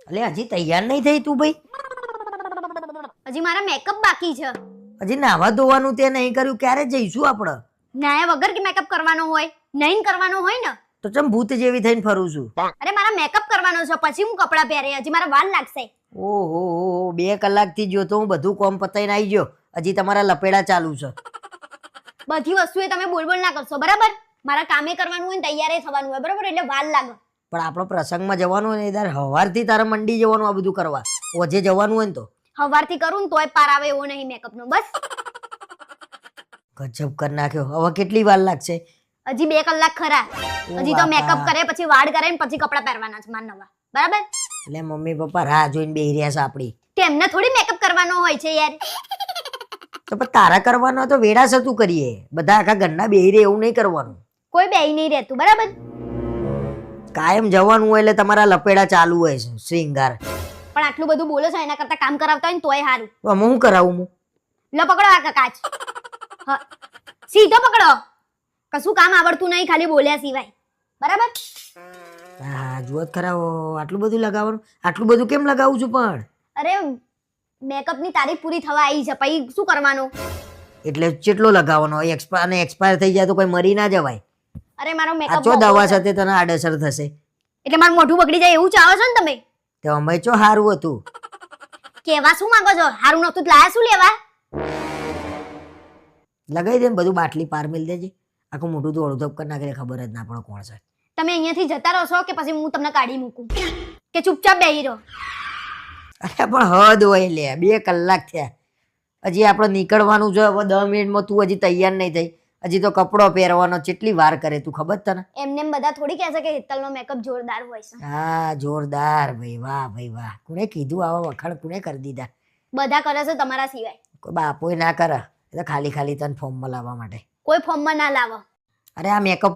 અલે હજી તૈયાર નહીં થઈ તું ભાઈ? હજી મારા મેકઅપ બાકી છે. હજી નાવા ધોવાનું તે નહીં કર્યું, ક્યારે જઈશું આપણે? નાયા વગર કે મેકઅપ કરવાનો હોય? નહીં કરવાનો હોય ને તો ચમ ભૂત જેવી થઈને ફરું છું? અરે મારા મેકઅપ કરવાનો છે, પછી હું કપડાં પહેરે. હજી મારા વાળ લાગશે. ઓહો 2 કલાકથી જો તો હું બધું કોમ પતાઈને આવી ગયો, હજી તમારા લપેડા ચાલુ છે. બધી વસ્તુએ તમે બોલ ના કરશો, બરાબર? મારા કામે કરવાનું હોય ને તૈયાર થવાનું હોય, બરાબર? એટલે વાર લાગે. પણ આપણો પ્રસંગમાં જવાનું હોય ને તારે સવારથી તારે મંડી જવાનું આ બધું કરવા. ઓજે જવાનું હોય ને તો સવારથી કરું ને તોય પાર આવે એવો નહીં મેકઅપ નો. બસ ગજબ કરી નાખ્યો. હવે કેટલી વાર લાગશે? હજી 2 કલાક ખરા. હજી તો બાપા. મેકઅપ કરે, પછી વાળ કરે ને પછી કપડાં પહેરવાના છે મારા નવા, બરાબર? એટલે મમ્મી પપ્પા રાહ જોઈને બેહી રહ્યા છે આપડી. તેમને થોડી મેકઅપ કરવાનો હોય છે યાર. તો પણ તારા કરવાનો હોય તો વેડા સતું કરીએ. બધા આખા ઘરના બેહી રહે એવું નહીં કરવાનું. કોઈ બેહી નહીં રહેતું, બરાબર? કાયમ જવાનું હોય એટલે તમારા લપેડા ચાલુ હોય છે શ્રીંગાર. પણ આટલું બધું બોલો છો એના કરતા કામ કરાવતા હોય ને તોય સારું. તો આમાં હું કરાવું હું? લો પકડો આ કાચ. હા, સીધો પકડો. કશું કામ આવડતું નહીં, ખાલી બોલ્યા સિવાય, બરાબર? હા જુઓ ખરા, આટલું બધું લગાવવાનું. આટલું બધું કેમ લગાવું છું પણ? અરે મેકઅપ ની તારીખ પૂરી થવા આવી છે, પછી શું કરવાનું? એટલે કેટલો લગાવવાનો? એક્સપાયર થઈ જાય તો કોઈ મરી ના જવાય. અરે મારો આ મેકઅપ ચો દવા સાથે તને આડઅસર થશે. એટલે મારું મોઢું બગડી જાય એવું ચાહો છો ને તમે? તે અમે ચો સારું હતું. કેવા શું માંગો છો? હારું નતું લાયા શું લેવા? લગાવી દે ને બધું, બાટલી પાર મેલ દેજે. આખું મોઢું દોડું ધપ કરી નાખે, ખબર જ ના પડે કોણ છે. તમે અહીંયાથી જતા રહો કે પછી હું તમને કાઢી મૂકું? કે ચૂપચાપ બેહી રહો? અરે પણ હદ હોય લે, 2 કલાક થયા, હજી આપણે નીકળવાનું છે. હવે 10 મિનિટમાં તું હજી તૈયાર નહીં થઈ. હજી તો કપડો પહેરવાનો, કેટલી વાર કરે તું ખબર તને? એમને એમ બધા થોડી કહેશે કે હેતલનો મેકઅપ જોરદાર હોય છે. હા જોરદાર ભાઈ, વાહ ભાઈ વાહ. કોને કીધું આવા વખાણ કોને કરી દીધા? બધા કરે છે તમારા સિવાય. કોઈ બાપોય ના કરે, એ તો ખાલી તને ફોર્મમાં લાવવા માટે. કોઈ ફોર્મમાં ના લાવો. અરે આ મેકઅપ